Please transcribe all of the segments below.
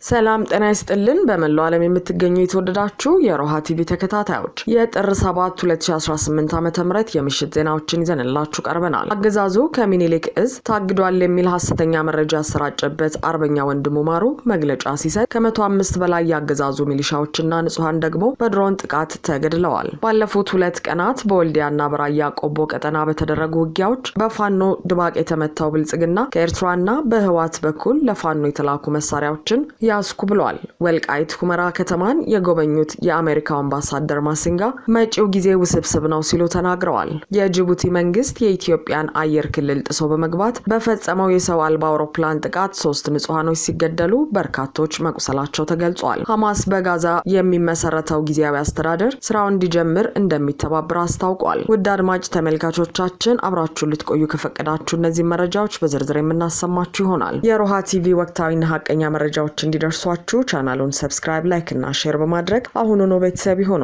ሰላም ጤና ይስጥልን በመላው ዓለም የምትገኙ የተወደዳችሁ የሮሃ ቲቪ ተከታታዮች የጥር 7 2018 ዓ.ም የምሽት ዜናዎችን ይዘንላችሁ ቀርበናል። አገዛዙ ከሚኒሊክ እዝ ታግዷል የሚል ሐሰተኛ መረጃ ያሰራጨበት አርበኛ ወንድሙ ማሩ መግለጫ ሲሰጥ ከ105 በላይ ያገዛዙ ሚሊሻዎችና ንጹሃን ደግሞ በድሮን ጥቃት ተገድለዋል። ባለፉት 2 ቀናት በወልዲያና በራያ ቆቦ ቀጠና በተደረጉ ውጊያዎች በፋኖ ድባቅ የተመታው ብልጽግና ከኤርትራና በህዋት በኩል ለፋኖ የተላኩ መሳሪያዎችን ያስኩ ብሏል። ወልቃይት ሁመራ ከተማን የጎበኙት የአሜሪካው አምባሳደር ማሲንጋ መጪው ጊዜ ውስብስብ ነው ሲሉ ተናግረዋል። የጅቡቲ መንግስት የኢትዮጵያን አየር ክልል ጥሶ በመግባት በፈጸመው የሰው አልባ አውሮፕላን ጥቃት 3 ንጹሃኖች ሲገደሉ በርካቶች መቁሰላቸው ተገልጿል። ሐማስ በጋዛ የሚመሰረተው ጊዜያዊ አስተዳደር ስራውን እንዲጀምር እንደሚተባበር አስታውቋል። ውድ አድማጭ ተመልካቾቻችን አብራችሁን ልትቆዩ ከፈቀዳችሁ እነዚህ መረጃዎች በዝርዝር የምናሰማችሁ ይሆናል። የሮሃ ቲቪ ወቅታዊና ሐቀኛ መረጃዎች እንዲደርሷችሁ ቻናሉን ሰብስክራይብ፣ ላይክ እና ሼር በማድረግ አሁኑኑ ቤተሰብ ይሁኑ።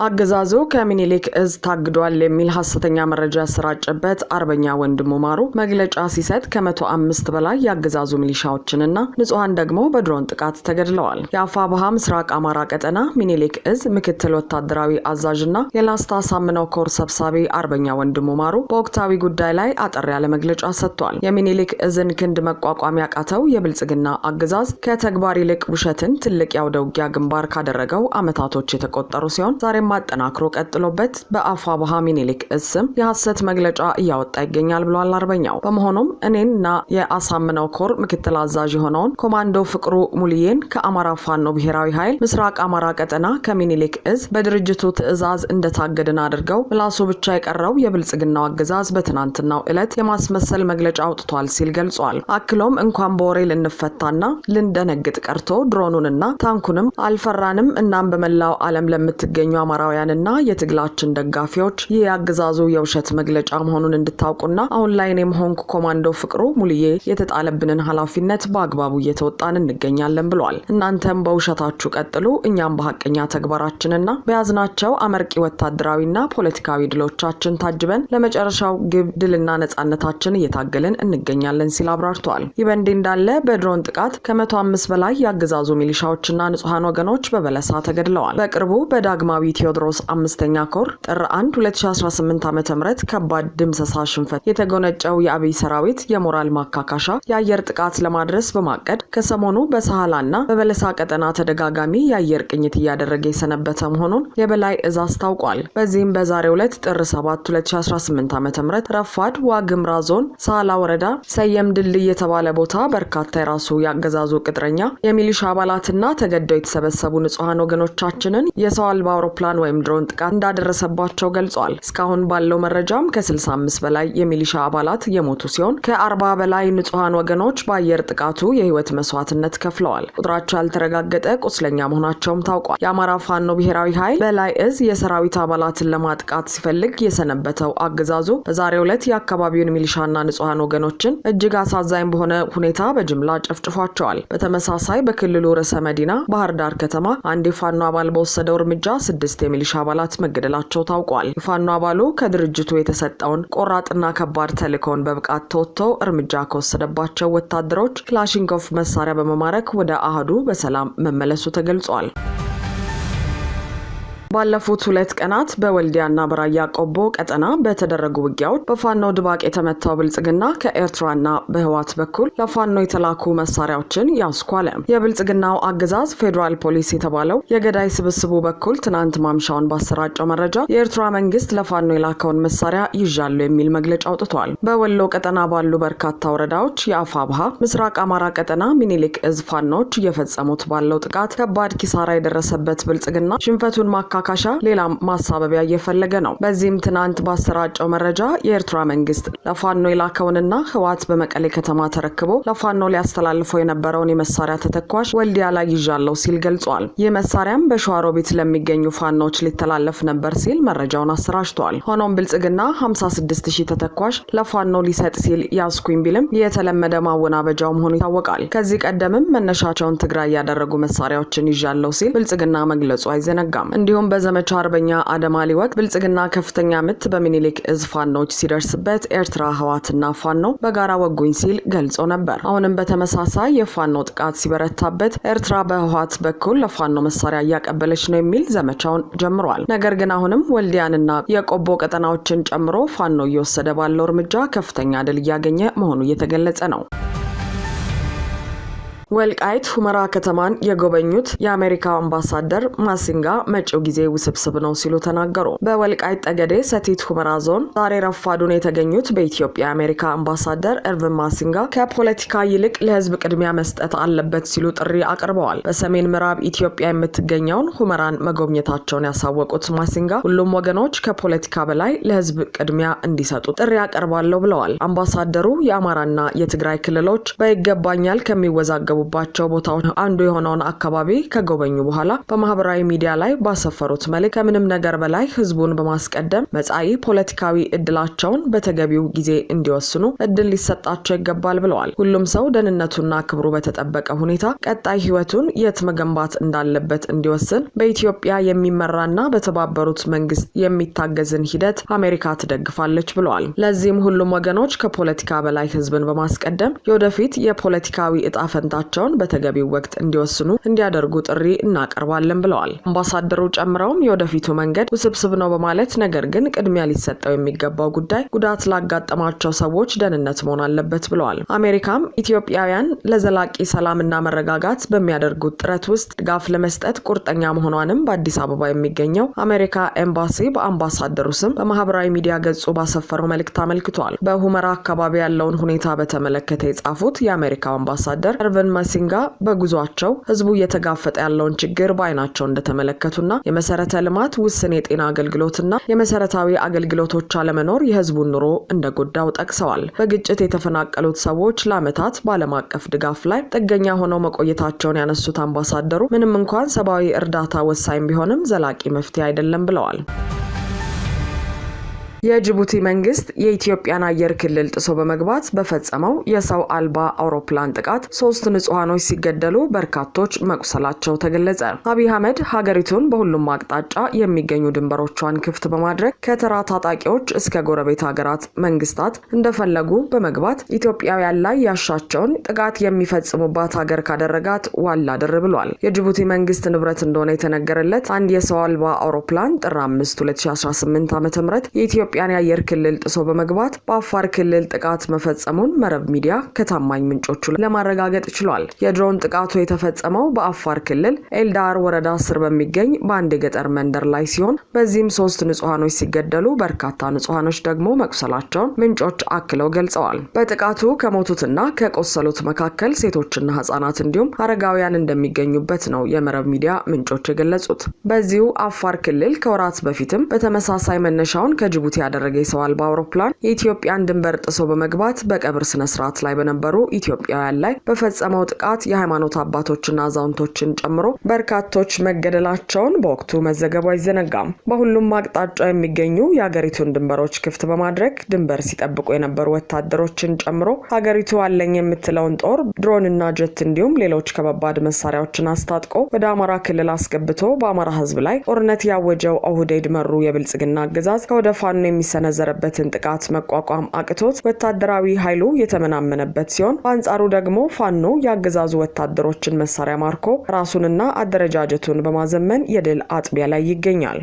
አገዛዙ ከሚኒሊክ እዝ ታግዷል የሚል ሐሰተኛ መረጃ ያሰራጨበት አርበኛ ወንድሙ ማሩ መግለጫ ሲሰጥ ከ105 በላይ ያገዛዙ ሚሊሻዎችንና ንጹሃን ደግሞ በድሮን ጥቃት ተገድለዋል። የአፋብኃ ምስራቅ አማራ ቀጠና ሚኒሊክ እዝ ምክትል ወታደራዊ አዛዥና የላስታ ሳምነው ኮር ሰብሳቢ አርበኛ ወንድሙ ማሩ በወቅታዊ ጉዳይ ላይ አጠር ያለ መግለጫ ሰጥቷል። የሚኒሊክ እዝን ክንድ መቋቋም ያቃተው የብልጽግና አገዛዝ ከተግባር ይልቅ ውሸትን ትልቅ ያውደ ውጊያ ግንባር ካደረገው አመታቶች የተቆጠሩ ሲሆን ዛሬ ማጠናክሮ ቀጥሎበት በአፋብኃ ሚኒሊክ እስም የሐሰት መግለጫ እያወጣ ይገኛል ብሏል አርበኛው። በመሆኑም እኔንና የአሳምነው ኮር ምክትል አዛዥ የሆነውን ኮማንዶ ፍቅሩ ሙልዬን ከአማራ ፋኖ ብሔራዊ ኃይል ምስራቅ አማራ ቀጠና ከሚኒሊክ እዝ በድርጅቱ ትዕዛዝ እንደታገድን አድርገው ምላሱ ብቻ የቀረው የብልጽግናው አገዛዝ በትናንትናው ዕለት የማስመሰል መግለጫ አውጥቷል ሲል ገልጿል። አክሎም እንኳን በወሬ ልንፈታና ልንደነግጥ ቀርቶ ድሮኑንና ታንኩንም አልፈራንም። እናም በመላው ዓለም ለምትገኙ አማራውያንና የትግላችን ደጋፊዎች ይህ ያገዛዙ የውሸት መግለጫ መሆኑን እንድታውቁና አሁን ላይ እኔም ሆንኩ ኮማንዶ ፍቅሩ ሙልዬ የተጣለብንን ኃላፊነት በአግባቡ እየተወጣን እንገኛለን ብሏል። እናንተም በውሸታችሁ ቀጥሉ፣ እኛም በሐቀኛ ተግባራችንና በያዝናቸው አመርቂ ወታደራዊና ፖለቲካዊ ድሎቻችን ታጅበን ለመጨረሻው ግብ ድልና ነጻነታችን እየታገልን እንገኛለን ሲል አብራርቷል። ይህ በእንዲህ እንዳለ በድሮን ጥቃት ከ105 በላይ ያገዛዙ ሚሊሻዎችና ንጹሃን ወገኖች በበለሳ ተገድለዋል። በቅርቡ በዳግማዊ ቴዎድሮስ 5ኛ ኮር ጥር 1 2018 ዓ.ም ከባድ ድምሰሳ ሽንፈት የተጎነጨው የአብይ ሰራዊት የሞራል ማካካሻ የአየር ጥቃት ለማድረስ በማቀድ ከሰሞኑ በሳህላና በበለሳ ቀጠና ተደጋጋሚ የአየር ቅኝት እያደረገ የሰነበተ መሆኑን የበላይ እዝ አስታውቋል። በዚህም በዛሬው ዕለት ጥር 7 2018 ዓ.ም ረፋድ ዋግምራ ዞን ሳህላ ወረዳ ሰየም ድልድይ የተባለ ቦታ በርካታ የራሱ ያገዛዙ ቅጥረኛ የሚሊሻ አባላትና ተገደው የተሰበሰቡ ንጹሃን ወገኖቻችንን የሰው አልባ አውሮፕላን ወይም ድሮን ጥቃት እንዳደረሰባቸው ገልጿል። እስካሁን ባለው መረጃም ከ65 በላይ የሚሊሻ አባላት የሞቱ ሲሆን ከ40 በላይ ንጹሃን ወገኖች በአየር ጥቃቱ የህይወት መስዋዕትነት ከፍለዋል። ቁጥራቸው ያልተረጋገጠ ቁስለኛ መሆናቸውም ታውቋል። የአማራ ፋኖ ብሔራዊ ኃይል በላይ እዝ የሰራዊት አባላትን ለማጥቃት ሲፈልግ የሰነበተው አገዛዙ በዛሬው ዕለት የአካባቢውን ሚሊሻና ንጹሃን ወገኖችን እጅግ አሳዛኝ በሆነ ሁኔታ በጅምላ ጨፍጭፏቸዋል። በተመሳሳይ በክልሉ ርዕሰ መዲና ባህር ዳር ከተማ አንድ የፋኖ አባል በወሰደው እርምጃ 6 የሚሊሻ አባላት መገደላቸው ታውቋል። የፋኖ አባሉ ከድርጅቱ የተሰጠውን ቆራጥና ከባድ ተልእኮውን በብቃት ተወጥተው እርምጃ ከወሰደባቸው ወታደሮች ክላሽንኮቭ መሳሪያ በመማረክ ወደ አህዱ በሰላም መመለሱ ተገልጿል። ባለፉት 2 ቀናት በወልዲያና በራያ ቆቦ ቀጠና በተደረጉ ውጊያዎች በፋኖ ድባቅ የተመታው ብልጽግና ከኤርትራና በህዋት በኩል ለፋኖ የተላኩ መሳሪያዎችን ያስኳለ። የብልጽግናው አገዛዝ ፌዴራል ፖሊስ የተባለው የገዳይ ስብስቡ በኩል ትናንት ማምሻውን ባሰራጨው መረጃ የኤርትራ መንግስት ለፋኖ የላከውን መሳሪያ ይዣሉ የሚል መግለጫ አውጥቷል። በወሎ ቀጠና ባሉ በርካታ ወረዳዎች የአፋብኃ ምስራቅ አማራ ቀጠና ሚኒሊክ እዝ ፋኖች እየፈጸሙት ባለው ጥቃት ከባድ ኪሳራ የደረሰበት ብልጽግና ሽንፈቱን ማካካሻ ሌላ ማሳበቢያ እየፈለገ ነው። በዚህም ትናንት ባሰራጨው መረጃ የኤርትራ መንግስት ለፋኖ የላከውንና ህዋት በመቀሌ ከተማ ተረክቦ ለፋኖ ሊያስተላልፈው የነበረውን የመሳሪያ ተተኳሽ ወልዲያ ላይ ይዣለው ሲል ገልጿል። ይህ መሳሪያም በሸዋሮቢት ለሚገኙ ፋኖች ሊተላለፍ ነበር ሲል መረጃውን አሰራጭቷል። ሆኖም ብልጽግና 56000 ተተኳሽ ለፋኖ ሊሰጥ ሲል ያስኩኝ ቢልም የተለመደ ማወናበጃው መሆኑ ይታወቃል። ከዚህ ቀደምም መነሻቸውን ትግራይ ያደረጉ መሳሪያዎችን ይዣለው ሲል ብልጽግና መግለጹ አይዘነጋም። እንዲሁም ሆኖም በዘመቻ አርበኛ አደማሊ ወቅት ብልጽግና ከፍተኛ ምት በሚኒሊክ እዝ ፋኖች ሲደርስበት ኤርትራ ህዋትና ፋኖ በጋራ ወጉኝ ሲል ገልጾ ነበር። አሁንም በተመሳሳይ የፋኖ ጥቃት ሲበረታበት ኤርትራ በህዋት በኩል ለፋኖ መሳሪያ እያቀበለች ነው የሚል ዘመቻውን ጀምሯል። ነገር ግን አሁንም ወልዲያንና የቆቦ ቀጠናዎችን ጨምሮ ፋኖ እየወሰደ ባለው እርምጃ ከፍተኛ ድል እያገኘ መሆኑ እየተገለጸ ነው። ወልቃይት ሁመራ ከተማን የጎበኙት የአሜሪካ አምባሳደር ማሲንጋ መጪው ጊዜ ውስብስብ ነው ሲሉ ተናገሩ። በወልቃይት ጠገዴ ሰቲት ሁመራ ዞን ዛሬ ረፋዱን የተገኙት በኢትዮጵያ የአሜሪካ አምባሳደር ኤርቪን ማሲንጋ ከፖለቲካ ይልቅ ለህዝብ ቅድሚያ መስጠት አለበት ሲሉ ጥሪ አቅርበዋል። በሰሜን ምዕራብ ኢትዮጵያ የምትገኘውን ሁመራን መጎብኘታቸውን ያሳወቁት ማሲንጋ ሁሉም ወገኖች ከፖለቲካ በላይ ለህዝብ ቅድሚያ እንዲሰጡ ጥሪ አቀርባለሁ ብለዋል። አምባሳደሩ የአማራና የትግራይ ክልሎች በይገባኛል ከሚወዛገቡ ባቸው ቦታዎች አንዱ የሆነውን አካባቢ ከጎበኙ በኋላ በማህበራዊ ሚዲያ ላይ ባሰፈሩት መልእክት ከምንም ነገር በላይ ህዝቡን በማስቀደም መጻኢ ፖለቲካዊ እድላቸውን በተገቢው ጊዜ እንዲወስኑ እድል ሊሰጣቸው ይገባል ብለዋል። ሁሉም ሰው ደህንነቱና ክብሩ በተጠበቀ ሁኔታ ቀጣይ ህይወቱን የት መገንባት እንዳለበት እንዲወስን በኢትዮጵያ የሚመራና በተባበሩት መንግስት የሚታገዝን ሂደት አሜሪካ ትደግፋለች ብለዋል። ለዚህም ሁሉም ወገኖች ከፖለቲካ በላይ ህዝብን በማስቀደም የወደፊት የፖለቲካዊ እጣ ፈንታ በተገቢው ወቅት እንዲወስኑ እንዲያደርጉ ጥሪ እናቀርባለን ብለዋል። አምባሳደሩ ጨምረውም የወደፊቱ መንገድ ውስብስብ ነው በማለት ነገር ግን ቅድሚያ ሊሰጠው የሚገባው ጉዳይ ጉዳት ላጋጠማቸው ሰዎች ደህንነት መሆን አለበት ብለዋል። አሜሪካም ኢትዮጵያውያን ለዘላቂ ሰላምና መረጋጋት በሚያደርጉት ጥረት ውስጥ ድጋፍ ለመስጠት ቁርጠኛ መሆኗንም በአዲስ አበባ የሚገኘው አሜሪካ ኤምባሲ በአምባሳደሩ ስም በማህበራዊ ሚዲያ ገጹ ባሰፈረው መልእክት አመልክቷል። በሁመራ አካባቢ ያለውን ሁኔታ በተመለከተ የጻፉት የአሜሪካው አምባሳደር ኤርቪን ማሲንጋ በጉዟቸው ህዝቡ እየተጋፈጠ ያለውን ችግር በአይናቸው እንደተመለከቱና የመሰረተ ልማት ውስን የጤና አገልግሎትና የመሰረታዊ አገልግሎቶች አለመኖር የህዝቡን ኑሮ እንደጎዳው ጠቅሰዋል። በግጭት የተፈናቀሉት ሰዎች ለዓመታት በዓለም አቀፍ ድጋፍ ላይ ጥገኛ ሆነው መቆየታቸውን ያነሱት አምባሳደሩ ምንም እንኳን ሰብአዊ እርዳታ ወሳኝ ቢሆንም ዘላቂ መፍትሄ አይደለም ብለዋል። የጅቡቲ መንግስት የኢትዮጵያን አየር ክልል ጥሶ በመግባት በፈጸመው የሰው አልባ አውሮፕላን ጥቃት 3 ንጹሃኖች ሲገደሉ በርካቶች መቁሰላቸው ተገለጸ። አብይ አህመድ ሀገሪቱን በሁሉም አቅጣጫ የሚገኙ ድንበሮቿን ክፍት በማድረግ ከተራ ታጣቂዎች እስከ ጎረቤት ሀገራት መንግስታት እንደፈለጉ በመግባት ኢትዮጵያውያን ላይ ያሻቸውን ጥቃት የሚፈጽሙባት ሀገር ካደረጋት ዋላ ድር ብሏል። የጅቡቲ መንግስት ንብረት እንደሆነ የተነገረለት አንድ የሰው አልባ አውሮፕላን ጥር 5 2018 ዓ.ም የኢትዮጵያን የአየር ክልል ጥሶ በመግባት በአፋር ክልል ጥቃት መፈጸሙን መረብ ሚዲያ ከታማኝ ምንጮቹ ለማረጋገጥ ችሏል። የድሮን ጥቃቱ የተፈጸመው በአፋር ክልል ኤልዳር ወረዳ ስር በሚገኝ በአንድ የገጠር መንደር ላይ ሲሆን በዚህም 3 ንጹሃኖች ሲገደሉ በርካታ ንጹሃኖች ደግሞ መቁሰላቸውን ምንጮች አክለው ገልጸዋል። በጥቃቱ ከሞቱትና ከቆሰሉት መካከል ሴቶችና ህጻናት እንዲሁም አረጋውያን እንደሚገኙበት ነው የመረብ ሚዲያ ምንጮች የገለጹት። በዚሁ አፋር ክልል ከወራት በፊትም በተመሳሳይ መነሻውን ከጅቡቲ ያደረገ የሰው አልባ አውሮፕላን የኢትዮጵያን ድንበር ጥሶ በመግባት በቀብር ስነ ስርዓት ላይ በነበሩ ኢትዮጵያውያን ላይ በፈጸመው ጥቃት የሃይማኖት አባቶችና አዛውንቶችን ጨምሮ በርካቶች መገደላቸውን በወቅቱ መዘገቡ አይዘነጋም። በሁሉም አቅጣጫ የሚገኙ የሀገሪቱን ድንበሮች ክፍት በማድረግ ድንበር ሲጠብቁ የነበሩ ወታደሮችን ጨምሮ ሀገሪቱ አለኝ የምትለውን ጦር፣ ድሮንና ጀት እንዲሁም ሌሎች ከባባድ መሳሪያዎችን አስታጥቆ ወደ አማራ ክልል አስገብቶ በአማራ ህዝብ ላይ ጦርነት ያወጀው ኦህዴድ መሩ የብልጽግና አገዛዝ ከወደ ፋኖ የሚሰነዘረበትን ጥቃት መቋቋም አቅቶት ወታደራዊ ኃይሉ የተመናመነበት ሲሆን በአንጻሩ ደግሞ ፋኖ የአገዛዙ ወታደሮችን መሳሪያ ማርኮ ራሱንና አደረጃጀቱን በማዘመን የድል አጥቢያ ላይ ይገኛል።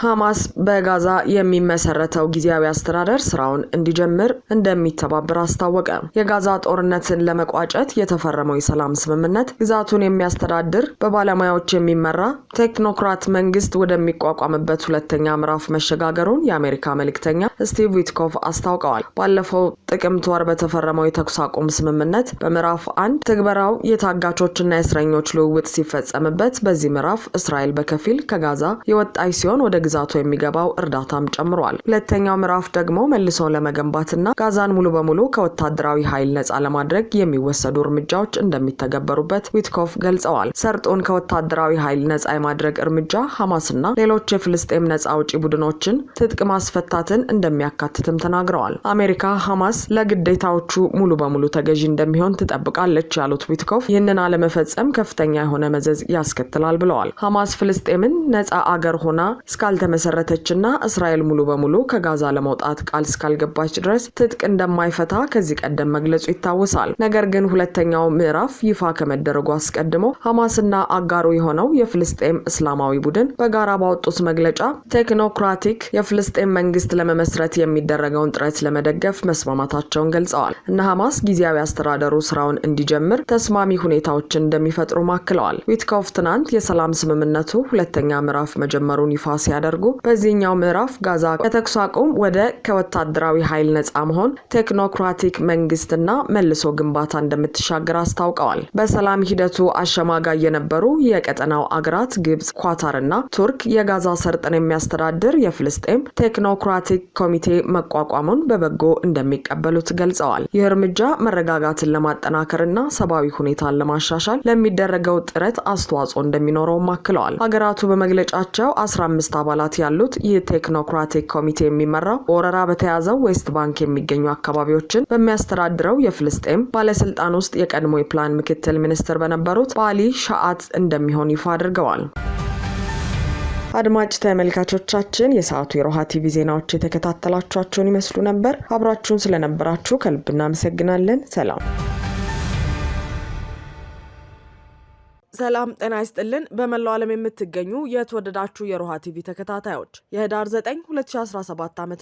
ሐማስ በጋዛ የሚመሰረተው ጊዜያዊ አስተዳደር ስራውን እንዲጀምር እንደሚተባበር አስታወቀ። የጋዛ ጦርነትን ለመቋጨት የተፈረመው የሰላም ስምምነት ግዛቱን የሚያስተዳድር በባለሙያዎች የሚመራ ቴክኖክራት መንግስት ወደሚቋቋምበት ሁለተኛ ምዕራፍ መሸጋገሩን የአሜሪካ መልእክተኛ ስቲቭ ዊትኮፍ አስታውቀዋል። ባለፈው ጥቅምት ወር በተፈረመው የተኩስ አቁም ስምምነት በምዕራፍ 1 ትግበራው የታጋቾችና የእስረኞች ልውውጥ ሲፈጸምበት በዚህ ምዕራፍ እስራኤል በከፊል ከጋዛ የወጣች ሲሆን ወደ ግዛቱ የሚገባው እርዳታም ጨምሯል። ሁለተኛው ምዕራፍ ደግሞ መልሶ ለመገንባትና ጋዛን ሙሉ በሙሉ ከወታደራዊ ኃይል ነፃ ለማድረግ የሚወሰዱ እርምጃዎች እንደሚተገበሩበት ዊትኮፍ ገልጸዋል። ሰርጡን ከወታደራዊ ኃይል ነፃ የማድረግ እርምጃ ሐማስና ሌሎች የፍልስጤም ነፃ አውጪ ቡድኖችን ትጥቅ ማስፈታትን እንደሚያካትትም ተናግረዋል። አሜሪካ ሐማስ ለግዴታዎቹ ሙሉ በሙሉ ተገዢ እንደሚሆን ትጠብቃለች ያሉት ዊትኮፍ ይህንን አለመፈጸም ከፍተኛ የሆነ መዘዝ ያስከትላል ብለዋል። ሐማስ ፍልስጤምን ነፃ አገር ሆና እስካልተመሰረተችና እስራኤል ሙሉ በሙሉ ከጋዛ ለመውጣት ቃል እስካልገባች ድረስ ትጥቅ እንደማይፈታ ከዚህ ቀደም መግለጹ ይታወሳል። ነገር ግን ሁለተኛው ምዕራፍ ይፋ ከመደረጉ አስቀድሞ ሐማስና አጋሩ የሆነው የፍልስጤም እስላማዊ ቡድን በጋራ ባወጡት መግለጫ ቴክኖክራቲክ የፍልስጤም መንግስት ለመመስረት የሚደረገውን ጥረት ለመደገፍ መስማማታቸውን ገልጸዋል። እነ ሐማስ ጊዜያዊ አስተዳደሩ ስራውን እንዲጀምር ተስማሚ ሁኔታዎችን እንደሚፈጥሩ ማክለዋል። ዊትኮፍ ትናንት የሰላም ስምምነቱ ሁለተኛ ምዕራፍ መጀመሩን ይፋ ሲያደርጉ በዚህኛው ምዕራፍ ጋዛ ከተኩስ አቁም ወደ ከወታደራዊ ኃይል ነፃ መሆን ቴክኖክራቲክ መንግስትና መልሶ ግንባታ እንደምትሻገር አስታውቀዋል። በሰላም ሂደቱ አሸማጋይ የነበሩ የቀጠናው አገራት ግብጽ፣ ኳታርና ቱርክ የጋዛ ሰርጥን የሚያስተዳድር የፍልስጤም ቴክኖክራቲክ ኮሚቴ መቋቋሙን በበጎ እንደሚቀበሉት ገልጸዋል። ይህ እርምጃ መረጋጋትን ለማጠናከርና ሰብአዊ ሁኔታን ለማሻሻል ለሚደረገው ጥረት አስተዋጽኦ እንደሚኖረውም አክለዋል። ሀገራቱ በመግለጫቸው 15 አባላት ያሉት ይህ ቴክኖክራቲክ ኮሚቴ የሚመራው በወረራ በተያዘው ዌስት ባንክ የሚገኙ አካባቢዎችን በሚያስተዳድረው የፍልስጤም ባለስልጣን ውስጥ የቀድሞ የፕላን ምክትል ሚኒስትር በነበሩት ባሊ ሻአት እንደሚሆን ይፋ አድርገዋል። አድማጭ ተመልካቾቻችን የሰዓቱ የሮሃ ቲቪ ዜናዎች የተከታተላችኋቸውን ይመስሉ ነበር። አብራችሁን ስለነበራችሁ ከልብ እናመሰግናለን። ሰላም ጤና ይስጥልን። በመላው ዓለም የምትገኙ የተወደዳችሁ የሮሃ ቲቪ ተከታታዮች የህዳር 9 2017 ዓ.ም